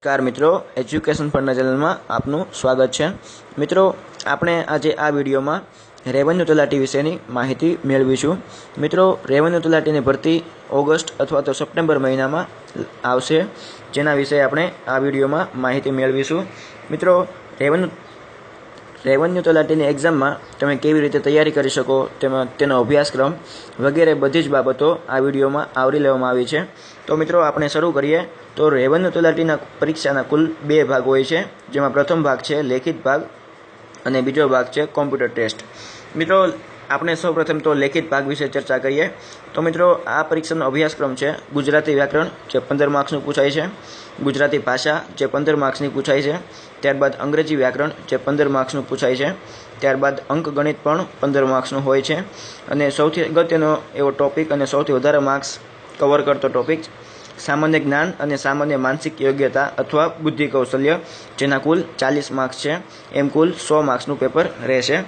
नमस्कार मित्रों, एज्युकेशन फंडना चेनल में आपनु स्वागत है। मित्रों, आपणे आज आ विडियो में रेवन्यू तलाटी विषयनी माहिती मेळवीशुं। मित्रों, रेवन्यू तलाटीनी भरती ऑगस्ट अथवा तो सप्टेम्बर महीना में आवशे, जेना विषय आपणे आ विडियो में माहिती मेळवीशुं। मित्रों, रेवन्यू तलाटीनी एक्जाम में तमे केवी रीते तैयारी करी शको तेनो अभ्यासक्रम वगैरह बधी ज बाबतो आ विडियो में आवरी लेवामां आवी छे। तो मित्रों, आपणे शरू करीए। तो रेवन्यू तलाटीना परीक्षाना कुल 2 भाग होय छे, जेमां प्रथम भाग छे लेखित भाग अने बीजो भाग छे कॉम्प्यूटर टेस्ट। मित्रों, आपणे सौ प्रथम तो लेखित भाग विषे चर्चा करीए। तो मित्रों, आ परीक्षानो अभ्यासक्रम छे गुजराती व्याकरण जे 15 मार्क्सनुं पूछाय छे, गुजराती भाषा जे 15 मार्क्सनी पूछाय छे, त्यारबाद अंग्रेजी व्याकरण जे 15 मार्क्सनुं पूछाय छे, त्यारबाद अंकगणित पण 15 मार्क्सनुं होय छे अने सौथी अगत्यनो एवो टॉपिक अने सौथी वधारे मार्क्स कवर करतो टॉपिक सामान्य ज्ञान अने सामान्य मानसिक योग्यता अथवा बुद्धि कौशल्य, जेना कुल 40 मार्क्स छे। एम कुल 100 मार्क्सनुं पेपर रहेशे।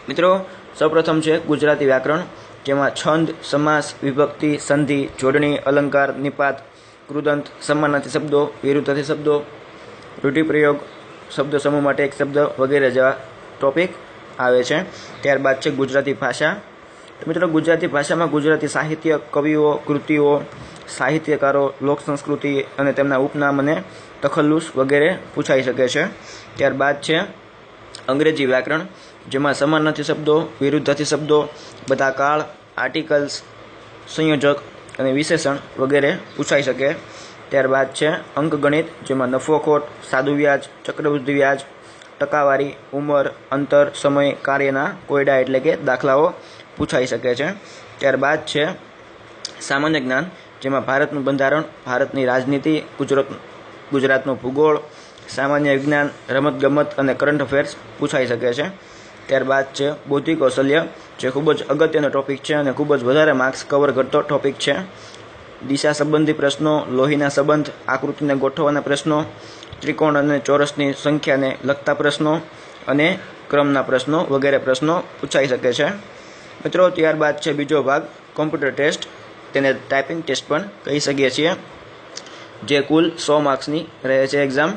मित्रों, सौप्रथम छे गुजराती व्याकरण, जेमां छंद, समास, विभक्ति, संधि, जोडणी, अलंकार, निपात, कृदंत, समानार्थी शब्दों, विरुद्धार्थी शब्दों, रूढ़िप्रयोग, शब्द समूह माटे एक शब्द वगैरह जेवा टॉपिक आवे छे। त्यारबाद छे गुजराती भाषा। तो मित्रों, गुजराती भाषा में गुजराती साहित्य, कविओ, कृतिओ, साहित्यकारों, लोक संस्कृति अने तेमना उपनाम अने तखल्लुस वगैरह पूछाई शके छे। त्यारबाद छे अंग्रेजी व्याकरण, जेमां समानार्थी शब्दों, विरुद्धार्थी शब्दों, बधा काळ, आर्टिकल्स, संयोजक अने विशेषण वगैरह पूछाई शके। त्यारबाद छे अंकगणित, जेमां नफो खोट, सादु व्याज, चक्रवृद्धि व्याज, टकावारी, उमर, अंतर, समय, कार्यना कोयडा एटले के दाखलाओ पूछाई शके छे। त्यारबाद छे सामान्य ज्ञान, जेमां भारतनुं बंधारण, भारतनी राजनीति, गुजरातनो भूगोळ, सामान्य विज्ञान, रमत-गमत अने करंट अफेर्स पूछाई शके छे। त्यारबाद छे बौद्धिक कौशल्य, जे खूब ज अगत्यनो टॉपिक छे अने खूब ज वधारे मार्क्स कवर करतो टॉपिक छे। दिशा संबंधी प्रश्नों, लोहीना संबंध, आकृतिने गोठववाना प्रश्नों, त्रिकोण अने चौरसनी संख्याने लगता प्रश्नों अने क्रमना प्रश्नों वगैरह प्रश्नों पूछाई शके छे। मित्रों, त्यारबाद छे बीजो भाग कॉम्प्यूटर टेस्ट, तेने टाइपिंग टेस्ट पण कही शकीए छीए, जे कुल 100 मार्क्सनी रहे छे एक्जाम,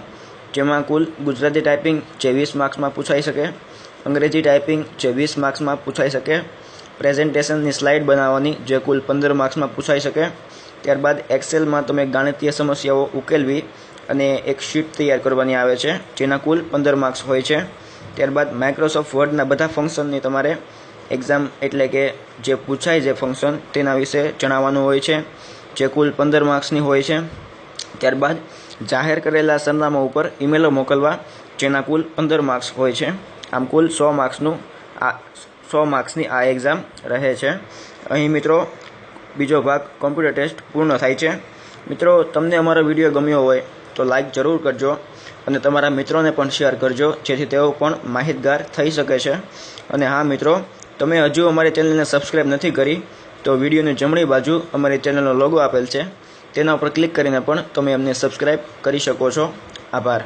जेमां कुल गुजराती टाइपिंग जे 20 मार्क्स में पूछाई शके, अंग्रेजी टाइपिंग जे 20 मार्क्स में पूछाई शके, प्रेजेंटेशननी स्लाइड बनाववानी जे कुल 15 मार्क्स में पूछाई शके। त्यारबाद एक्सेल में तमे गणितीय समस्याओ उकेलवी अने एक शीट तैयार करवानी आवे छे, जेना कुल 15 मार्क्स होय छे। त्यारबाद माइक्रोसॉफ्ट वर्डना बधा फंक्शननी तमारे एक्जाम एटले के जे पूछाय जे फंक्शन तेना विषे जणाववानुं होय छे, जे कुल 15 मार्क्सनी होय छे। त्यारबाद जाहेर करेला सरनामा उपर ईमेलो मोकलवा, जेना कुल 15 मार्क्स होय छे। आम कुल 100 मार्क्सनी आ एक्जाम रहे छे। अहीं मित्रों बीजो भाग कॉम्प्यूटर टेस्ट पूर्ण थाय छे। मित्रों, तमने अमारो विडियो गम्यो होय तो लाइक जरूर करजो अने तमारा मित्रों ने पण शेर करजो, जेथी तेओ पण माहितगार थई शके छे। अने हाँ मित्रों, तमे हजू अमारी चेनल ने सब्सक्राइब नहीं करी तो विडियोनी जमणी बाजू अमारी चेनलनो लोगो आपेल छे, तेना पर क्लिक करीने पण तमे अમને सब्सक्राइब करी शको छो। आभार।